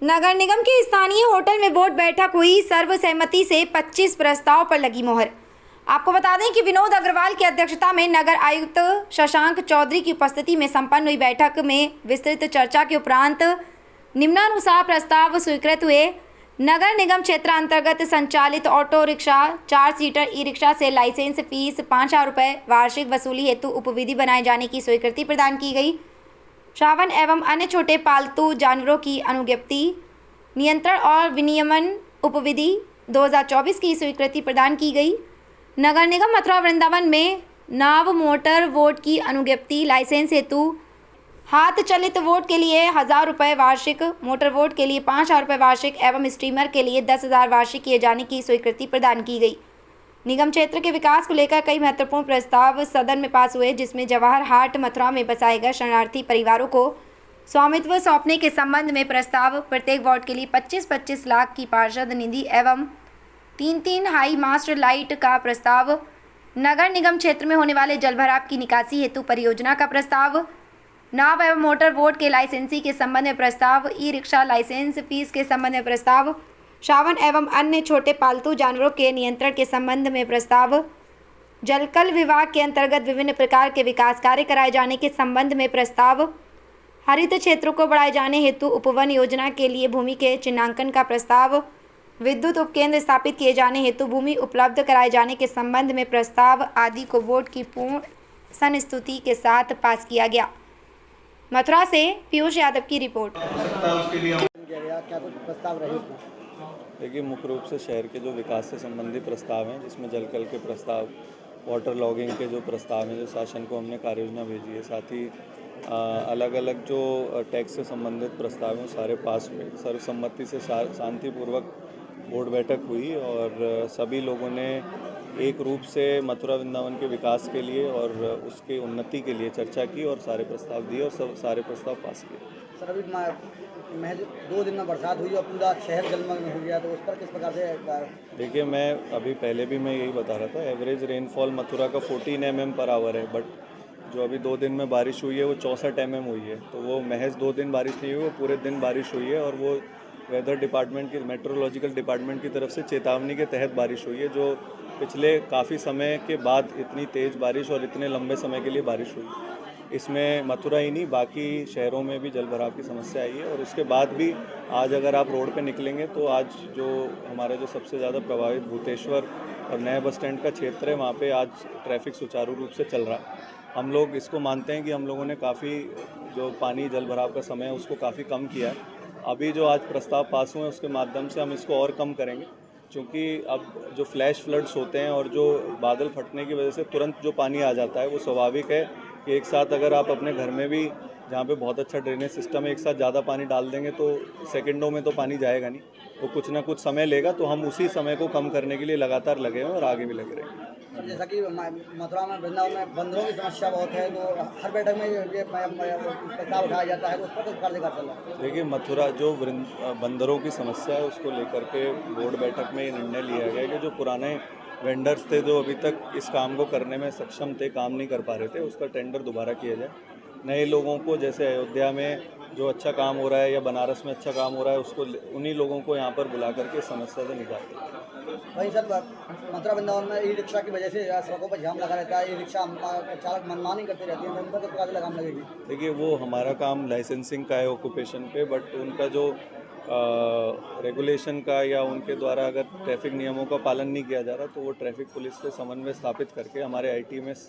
नगर निगम के स्थानीय होटल में बोर्ड बैठक हुई। सर्वसहमति से 25 प्रस्ताव पर लगी मोहर। आपको बता दें कि विनोद अग्रवाल की अध्यक्षता में नगर आयुक्त शशांक चौधरी की उपस्थिति में संपन्न हुई बैठक में विस्तृत चर्चा के उपरांत निम्नानुसार प्रस्ताव स्वीकृत हुए। नगर निगम क्षेत्र अंतर्गत संचालित auto rickshaw 4 seater e rickshaw से लाइसेंस फीस 5,000 रुपये वार्षिक वसूली हेतु उपविधि बनाए जाने की स्वीकृति प्रदान की गई। श्रावण एवं अन्य छोटे पालतू जानवरों की अनुज्ञप्ति नियंत्रण और विनियमन उपविधि 2024 की स्वीकृति प्रदान की गई। नगर निगम मथुरा वृंदावन में नाव मोटर वोट की अनुज्ञप्ति लाइसेंस हेतु हाथ चलित वोट के लिए 1,000 रुपये वार्षिक, मोटर वोट के लिए 5,000 रुपये वार्षिक एवं स्टीमर के लिए 10,000 वार्षिक किए जाने की स्वीकृति प्रदान की गई। निगम क्षेत्र के विकास को लेकर कई महत्वपूर्ण प्रस्ताव सदन में पास हुए, जिसमें जवाहर हाट मथुरा में बसाए गए शरणार्थी परिवारों को स्वामित्व सौंपने के संबंध में प्रस्ताव, प्रत्येक वार्ड के लिए 25-25 लाख की पार्षद निधि एवं 3-3 हाई मास्ट लाइट का प्रस्ताव, नगर निगम क्षेत्र में होने वाले जलभराव की निकासी हेतु परियोजना का प्रस्ताव, नाव एवं मोटर वोट के लाइसेंसी के संबंध में प्रस्ताव, ई रिक्शा लाइसेंस फीस के संबंध में प्रस्ताव, श्रावण एवं अन्य छोटे पालतू जानवरों के नियंत्रण के संबंध में प्रस्ताव, जलकल विभाग के अंतर्गत विभिन्न प्रकार के विकास कार्य कराए जाने के संबंध में प्रस्ताव, हरित क्षेत्रों को बढ़ाए जाने हेतु उपवन योजना के लिए भूमि के चिन्हांकन का प्रस्ताव, विद्युत उपकेंद्र स्थापित किए जाने हेतु भूमि उपलब्ध कराए जाने के संबंध में प्रस्ताव आदि को बोर्ड की पूर्ण संस्तुति के साथ पास किया गया। मथुरा से पीयूष यादव की रिपोर्ट। देखिए, मुख्य रूप से शहर के जो विकास से संबंधित प्रस्ताव हैं, जिसमें जलकल के प्रस्ताव, वाटर लॉगिंग के जो प्रस्ताव हैं, जो शासन को हमने कार्ययोजना भेजी है, साथ ही अलग अलग जो टैक्स से संबंधित प्रस्ताव हैं सारे पास हुए। सर्वसम्मति से शांतिपूर्वक बोर्ड बैठक हुई और सभी लोगों ने एक रूप से मथुरा वृंदावन के विकास के लिए और उसके उन्नति के लिए चर्चा की और सारे प्रस्ताव दिए और सारे प्रस्ताव पास किए। सर, अभी महज 2 दिन में बरसात हुई और पूरा शहर जलमग्न हो गया, तो उस पर किस प्रकार से? देखिए, मैं अभी पहले भी मैं यही बता रहा था, एवरेज रेनफॉल मथुरा का 14 mm पर आवर है, बट जो अभी 2 दिन में बारिश हुई है वो 64 mm हुई है। तो वो महज 2 दिन बारिश नहीं हुई, वो पूरे दिन बारिश हुई है और वो वेदर डिपार्टमेंट की, मेट्रोलॉजिकल डिपार्टमेंट की तरफ से चेतावनी के तहत बारिश हुई है, जो पिछले काफ़ी समय के बाद इतनी तेज़ बारिश और इतने लंबे समय के लिए बारिश हुई। इसमें मथुरा ही नहीं, बाकी शहरों में भी जलभराव की समस्या आई है और उसके बाद भी आज अगर आप रोड पे निकलेंगे तो आज जो हमारा जो सबसे ज़्यादा प्रभावित भूतेश्वर और नए बस स्टैंड का क्षेत्र है, वहाँ पे आज ट्रैफिक सुचारू रूप से चल रहा है। हम लोग इसको मानते हैं कि हम लोगों ने काफ़ी जो पानी जलभराव का समय है उसको काफ़ी कम किया है। अभी जो आज प्रस्ताव पास हुए हैं उसके माध्यम से हम इसको और कम करेंगे, क्योंकि अब जो फ्लैश फ्लड्स होते हैं और जो बादल फटने की वजह से तुरंत जो पानी आ जाता है, वो स्वाभाविक है कि एक साथ अगर आप अपने घर में भी, जहाँ पे बहुत अच्छा ड्रेनेज सिस्टम है, एक साथ ज़्यादा पानी डाल देंगे तो सेकंडों में तो पानी जाएगा नहीं, तो कुछ ना कुछ समय लेगा। तो हम उसी समय को कम करने के लिए लगातार लगे हैं और आगे भी लगे रहेंगे। जैसा कि मथुरा में, वृंदावन में बंदरों की समस्या बहुत है, तो हर बैठक में ये प्रस्ताव उठाया जाता है, तो उस पर किस प्रकार से चल रहा है? देखिए, मथुरा जो बंदरों की समस्या है उसको लेकर के बोर्ड बैठक में ये निर्णय लिया गया कि जो पुराने वेंडर्स थे जो अभी तक इस काम को करने में सक्षम थे, काम नहीं कर पा रहे थे, उसका टेंडर दोबारा किया जाए। नए लोगों को, जैसे अयोध्या में जो अच्छा काम हो रहा है या बनारस में अच्छा काम हो रहा है, उसको उन्हीं लोगों को यहाँ पर बुला करके इस समस्या से निकालते हैं। वहीं सर, मथुरा वृंदावन में ई रिक्शा की वजह से सड़कों पर जाम लगा रहता है, ई रिक्शा चालक मनमानी करते रहते हैं, तो उन पर किस प्रकार से लगाम लगेगी? देखिए, वो हमारा काम लाइसेंसिंग का है ऑक्यूपेशन पे, बट उनका जो रेगुलेशन का या उनके द्वारा अगर ट्रैफिक नियमों का पालन नहीं किया जा रहा तो वो ट्रैफिक पुलिस से समन्वय स्थापित करके हमारे ITMS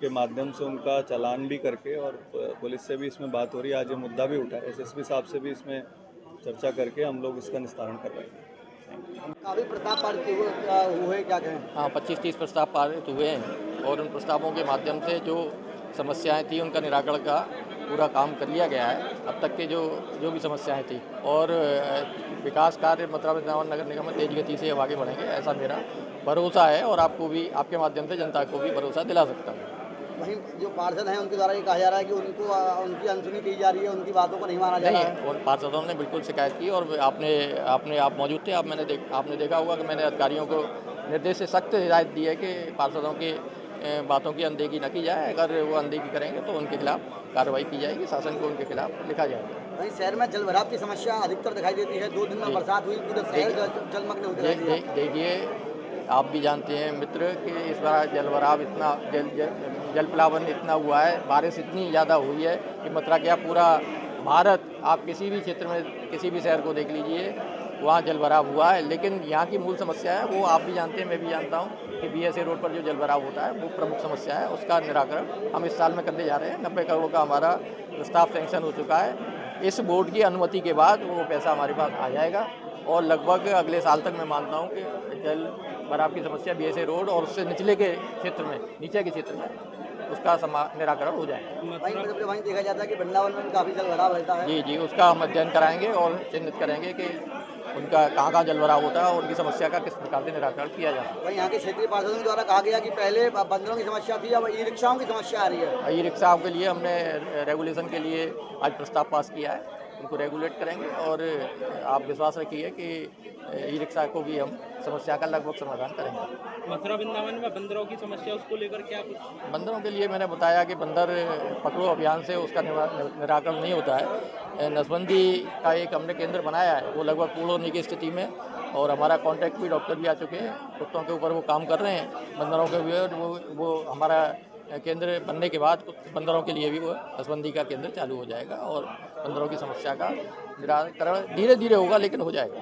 के माध्यम से उनका चालान भी करके, और पुलिस से भी इसमें बात हो रही है। आज ये मुद्दा भी उठा है, SSP साहब से भी इसमें चर्चा करके हम लोग इसका निस्तारण कर रहे हैं। काफ़ी प्रस्ताव पारित हुए, क्या कहें? हाँ, 25-30 प्रस्ताव पारित हुए हैं और उन प्रस्तावों के माध्यम से जो समस्याएं थी उनका निराकरण का पूरा काम कर लिया गया है। अब तक के जो भी समस्याएं थी, और विकास कार्य मथुरा वृंदावन नगर निगम में तेज गति से आगे बढ़ेंगे, ऐसा मेरा भरोसा है और आपको भी, आपके माध्यम से जनता को भी भरोसा दिला सकता हूँ। वहीं जो पार्षद हैं उनके द्वारा ये कहा जा रहा है कि उनकी अनसुनी की जा रही है, उनकी बातों को नहीं माना जा रहा है। उन पार्षदों ने बिल्कुल शिकायत की और आप मौजूद थे, आपने देखा होगा कि मैंने अधिकारियों को निर्देश से सख्त हिदायत दी है कि पार्षदों की बातों की अनदेखी न की जाए। अगर वो अनदेखी करेंगे तो उनके खिलाफ कार्रवाई की जाएगी, शासन को उनके खिलाफ लिखा जाएगा। वहीं शहर में जल भराव की समस्या अधिकतर दिखाई देती है। 2 दिन में बरसात हुई, पूरे शहर जलमग्न हो दिखाई दिया। देखिए, आप भी जानते हैं मित्र कि इस बार जल भराव इतना जल प्लावन इतना हुआ है, बारिश इतनी ज़्यादा हुई है कि मथुरा क्या पूरा भारत, आप किसी भी क्षेत्र में किसी भी शहर को देख लीजिए, वहाँ जल भराव हुआ है। लेकिन यहाँ की मूल समस्या है वो आप भी जानते हैं, मैं भी जानता हूँ कि BSA रोड पर जो जल भराव होता है वो प्रमुख समस्या है। उसका निराकरण हम इस साल में करने जा रहे हैं। 90 करोड़ का हमारा प्रस्ताव सैंक्शन हो चुका है। इस बोर्ड की अनुमति के बाद वो पैसा हमारे पास आ जाएगा और लगभग अगले साल तक मैं मानता हूँ कि जल भराव की समस्या BSA रोड और उससे निचले के क्षेत्र में, नीचे के क्षेत्र में उसका निराकरण हो जाएगा। वहीं देखा जाता है कि वृंदावन में काफ़ी जल भराव रहता है। जी, उसका हम अध्ययन कराएंगे और चिन्हित करेंगे कि उनका कहाँ जल भराव होता है और उनकी समस्या का किस प्रकार से निराकरण किया जाता है। वहीं यहाँ के क्षेत्रीय पार्षदों द्वारा कहा गया कि पहले बंदरों की समस्या थी, अब ई-रिक्शाओं की समस्या आ रही है। ई-रिक्शाओं के लिए हमने रेगुलेशन के लिए आज प्रस्ताव पास किया है, उनको रेगुलेट करेंगे और आप विश्वास रखिए कि ई-रिक्शा को भी हम समस्या का लगभग समाधान करेंगे। मथुरा वृंदावन में बंदरों की समस्या, उसको लेकर क्या कुछ? बंदरों के लिए मैंने बताया कि बंदर पकड़ो अभियान से उसका निराकरण नहीं होता है। नसबंदी का एक हमने केंद्र बनाया है, वो लगभग पूर्ण होने की स्थिति में, और हमारा कॉन्ट्रैक्ट भी डॉक्टर भी आ चुके हैं, कुत्तों के ऊपर वो काम कर रहे हैं। बंदरों के भी वो हमारा केंद्र बनने के बाद बंदरों के लिए भी वो नसबंदी का केंद्र चालू हो जाएगा और बंदरों की समस्या का निराकरण धीरे धीरे होगा, लेकिन हो जाएगा।